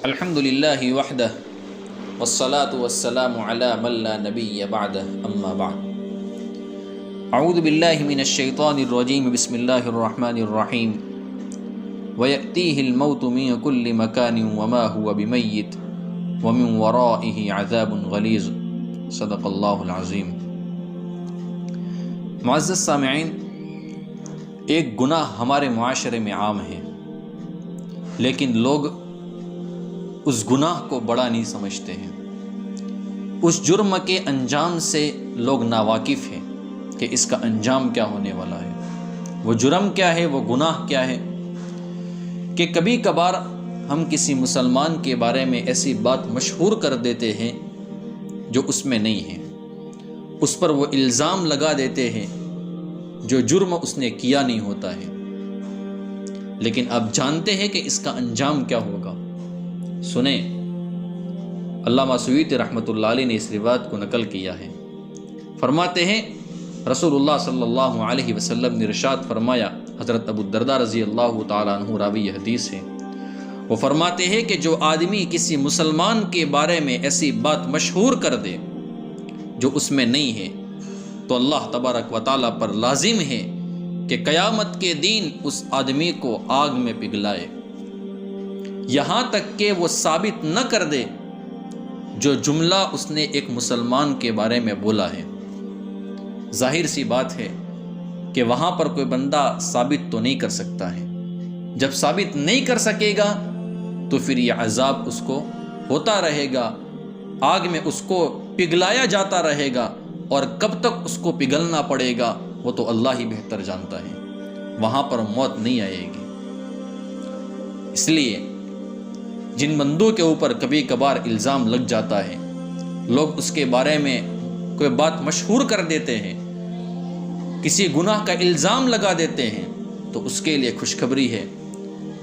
الحمد للہ وحدہ والصلاة والسلام علی من لا نبی بعدہ اما بعد اعوذ باللہ من الشیطان الرجیم بسم اللہ الرحمن الرحیم وَيَأْتِيهِ الْمَوْتُ مِنْ كُلِّ مَكَانٍ وَمَا هُوَ بِمَيِّتٍ وَمِنْ وَرَائِهِ عَذَابٌ غَلِيظٌ صدق اللہ العظیم۔ معزز سامعین، ایک گناہ ہمارے معاشرے میں عام ہے، لیکن لوگ اس گناہ کو بڑا نہیں سمجھتے ہیں۔ اس جرم کے انجام سے لوگ ناواقف ہیں کہ اس کا انجام کیا ہونے والا ہے، وہ جرم کیا ہے، وہ گناہ کیا ہے، کہ کبھی کبھار ہم کسی مسلمان کے بارے میں ایسی بات مشہور کر دیتے ہیں جو اس میں نہیں ہے، اس پر وہ الزام لگا دیتے ہیں جو جرم اس نے کیا نہیں ہوتا ہے، لیکن اب جانتے ہیں کہ اس کا انجام کیا ہوگا۔ سنیں، علامہ سیوطی رحمۃ اللہ علیہ نے اس روایت کو نقل کیا ہے۔ فرماتے ہیں رسول اللہ صلی اللہ علیہ وسلم نے ارشاد فرمایا، حضرت ابو الدرداء رضی اللہ تعالیٰ عنہ راوی یہ حدیث ہے، وہ فرماتے ہیں کہ جو آدمی کسی مسلمان کے بارے میں ایسی بات مشہور کر دے جو اس میں نہیں ہے، تو اللہ تبارک و تعالیٰ پر لازم ہے کہ قیامت کے دن اس آدمی کو آگ میں پگھلائے، یہاں تک کہ وہ ثابت نہ کر دے جو جملہ اس نے ایک مسلمان کے بارے میں بولا ہے۔ ظاہر سی بات ہے کہ وہاں پر کوئی بندہ ثابت تو نہیں کر سکتا ہے، جب ثابت نہیں کر سکے گا تو پھر یہ عذاب اس کو ہوتا رہے گا، آگ میں اس کو پگھلایا جاتا رہے گا، اور کب تک اس کو پگھلنا پڑے گا وہ تو اللہ ہی بہتر جانتا ہے، وہاں پر موت نہیں آئے گی۔ اس لیے جن بندوں کے اوپر کبھی کبھار الزام لگ جاتا ہے، لوگ اس کے بارے میں کوئی بات مشہور کر دیتے ہیں، کسی گناہ کا الزام لگا دیتے ہیں، تو اس کے لیے خوشخبری ہے،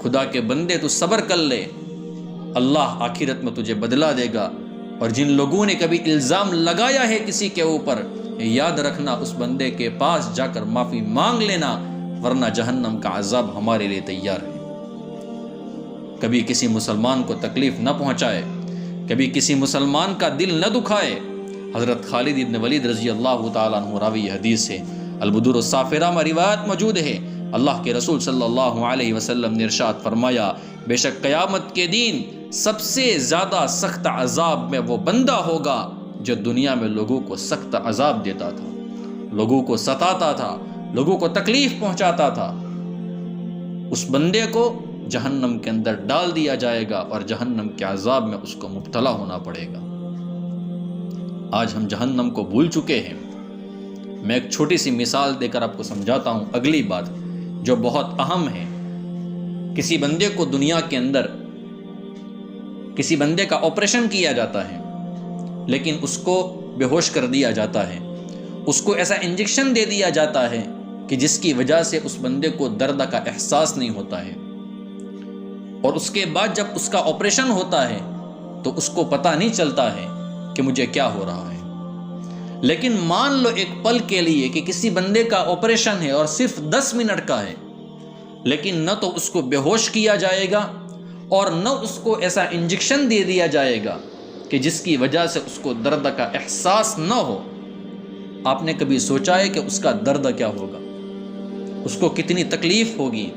خدا کے بندے تو صبر کر لے، اللہ آخرت میں تجھے بدلہ دے گا۔ اور جن لوگوں نے کبھی الزام لگایا ہے کسی کے اوپر، یاد رکھنا اس بندے کے پاس جا کر معافی مانگ لینا، ورنہ جہنم کا عذاب ہمارے لیے تیار ہے۔ کبھی کسی مسلمان کو تکلیف نہ پہنچائے، کبھی کسی مسلمان کا دل نہ دکھائے۔ حضرت خالد بن ولید رضی اللہ تعالیٰ عنہ راوی یہ حدیث ہے، البدور الصافرہ میں روایت موجود ہے، اللہ کے رسول صلی اللہ علیہ وسلم نے ارشاد فرمایا، بے شک قیامت کے دن سب سے زیادہ سخت عذاب میں وہ بندہ ہوگا جو دنیا میں لوگوں کو سخت عذاب دیتا تھا، لوگوں کو ستاتا تھا، لوگوں کو تکلیف پہنچاتا تھا۔ اس بندے کو جہنم کے اندر ڈال دیا جائے گا اور جہنم کے عذاب میں اس کو مبتلا ہونا پڑے گا۔ آج ہم جہنم کو بھول چکے ہیں۔ میں ایک چھوٹی سی مثال دے کر آپ کو سمجھاتا ہوں اگلی بات جو بہت اہم ہے۔ کسی بندے کو دنیا کے اندر کسی بندے کا آپریشن کیا جاتا ہے، لیکن اس کو بے ہوش کر دیا جاتا ہے، اس کو ایسا انجیکشن دے دیا جاتا ہے کہ جس کی وجہ سے اس بندے کو درد کا احساس نہیں ہوتا ہے، اور اس کے بعد جب اس کا آپریشن ہوتا ہے تو اس کو پتہ نہیں چلتا ہے کہ مجھے کیا ہو رہا ہے۔ لیکن مان لو ایک پل کے لیے کہ کسی بندے کا آپریشن ہے اور صرف 10 منٹ کا ہے، لیکن نہ تو اس کو بے ہوش کیا جائے گا اور نہ اس کو ایسا انجیکشن دے دیا جائے گا کہ جس کی وجہ سے اس کو درد کا احساس نہ ہو۔ آپ نے کبھی سوچا ہے کہ اس کا درد کیا ہوگا، اس کو کتنی تکلیف ہوگی؟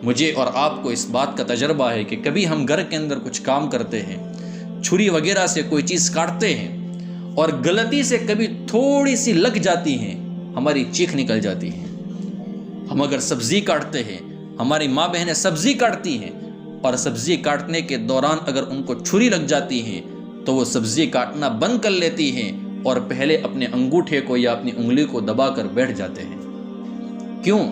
مجھے اور آپ کو اس بات کا تجربہ ہے کہ کبھی ہم گھر کے اندر کچھ کام کرتے ہیں، چھری وغیرہ سے کوئی چیز کاٹتے ہیں، اور غلطی سے کبھی تھوڑی سی لگ جاتی ہیں، ہماری چیخ نکل جاتی ہے۔ ہم اگر سبزی کاٹتے ہیں، ہماری ماں بہنیں سبزی کاٹتی ہیں، اور سبزی کاٹنے کے دوران اگر ان کو چھری لگ جاتی ہے تو وہ سبزی کاٹنا بند کر لیتی ہیں اور پہلے اپنے انگوٹھے کو یا اپنی انگلی کو دبا کر بیٹھ جاتے ہیں۔ کیوں؟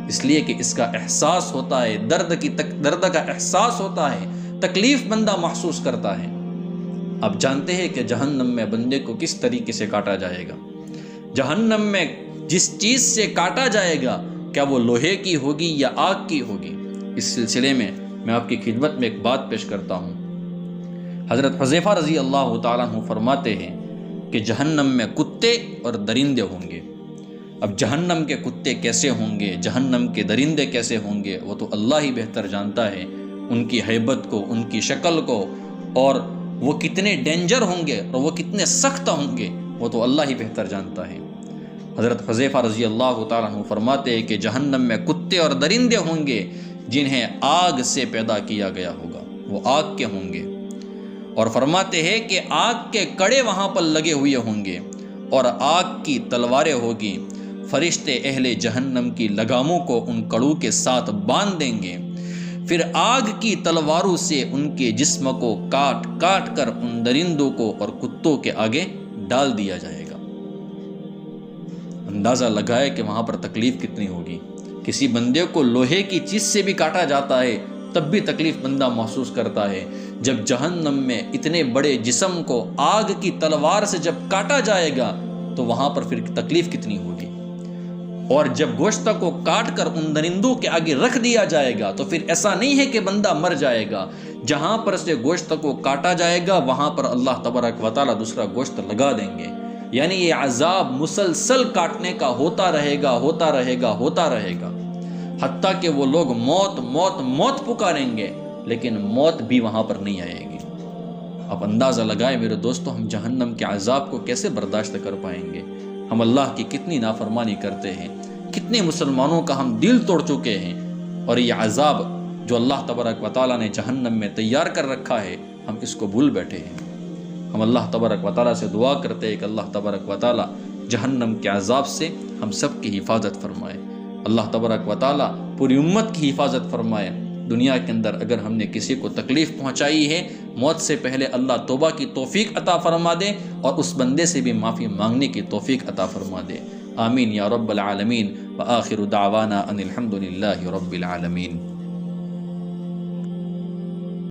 اس لیے کہ اس کا احساس ہوتا ہے، درد کا احساس ہوتا ہے، تکلیف بندہ محسوس کرتا ہے۔ اب جانتے ہیں کہ جہنم میں بندے کو کس طریقے سے کاٹا جائے گا۔ جہنم میں جس چیز سے کاٹا جائے گا، کیا وہ لوہے کی ہوگی یا آگ کی ہوگی؟ اس سلسلے میں آپ کی خدمت میں ایک بات پیش کرتا ہوں۔ حضرت حذیفہ رضی اللہ تعالیٰ عنہ فرماتے ہیں کہ جہنم میں کتے اور درندے ہوں گے۔ اب جہنم کے کتے کیسے ہوں گے، جہنم کے درندے کیسے ہوں گے، وہ تو اللہ ہی بہتر جانتا ہے، ان کی ہیبت کو، ان کی شکل کو، اور وہ کتنے ڈینجر ہوں گے اور وہ کتنے سخت ہوں گے، وہ تو اللہ ہی بہتر جانتا ہے۔ حضرت حذیفہ رضی اللہ تعالیٰ عنہ فرماتے ہیں کہ جہنم میں کتے اور درندے ہوں گے جنہیں آگ سے پیدا کیا گیا ہوگا، وہ آگ کے ہوں گے، اور فرماتے ہیں کہ آگ کے کڑے وہاں پر لگے ہوئے ہوں گے اور آگ کی تلواریں ہوگی، فرشتے اہل جہنم کی لگاموں کو ان کڑوں کے ساتھ باندھ دیں گے، پھر آگ کی تلواروں سے ان کے جسم کو کاٹ کاٹ کر ان درندوں کو اور کتوں کے آگے ڈال دیا جائے گا۔ اندازہ لگائے کہ وہاں پر تکلیف کتنی ہوگی۔ کسی بندے کو لوہے کی چیز سے بھی کاٹا جاتا ہے تب بھی تکلیف بندہ محسوس کرتا ہے، جب جہنم میں اتنے بڑے جسم کو آگ کی تلوار سے جب کاٹا جائے گا تو وہاں پر پھر تکلیف کتنی ہوگی۔ اور جب گوشت کو کاٹ کر ان درندوں کے آگے رکھ دیا جائے گا تو پھر ایسا نہیں ہے کہ بندہ مر جائے گا، جہاں پر سے گوشت کو کاٹا جائے گا وہاں پر اللہ تبارک و تعالیٰ دوسرا گوشت لگا دیں گے، یعنی یہ عذاب مسلسل کاٹنے کا ہوتا رہے گا ہوتا رہے گا ہوتا رہے گا، حتیٰ کہ وہ لوگ موت موت موت پکاریں گے لیکن موت بھی وہاں پر نہیں آئے گی۔ اب اندازہ لگائے میرے دوستو، ہم جہنم کے عذاب کو کیسے برداشت کر پائیں گے؟ ہم اللہ کی کتنی نافرمانی کرتے ہیں، کتنے مسلمانوں کا ہم دل توڑ چکے ہیں، اور یہ عذاب جو اللہ تبارک و تعالیٰ نے جہنم میں تیار کر رکھا ہے ہم اس کو بھول بیٹھے ہیں۔ ہم اللہ تبارک و تعالیٰ سے دعا کرتے ہیں کہ اللہ تبارک و تعالیٰ جہنم کے عذاب سے ہم سب کی حفاظت فرمائے، اللہ تبارک و تعالیٰ پوری امت کی حفاظت فرمائے۔ دنیا کے اندر اگر ہم نے کسی کو تکلیف پہنچائی ہے، موت سے پہلے اللہ توبہ کی توفیق عطا فرما دے اور اس بندے سے بھی معافی مانگنے کی توفیق عطا فرما دے۔ آمین یا رب العالمین، وآخر دعوانا ان الحمد للہ رب العالمین۔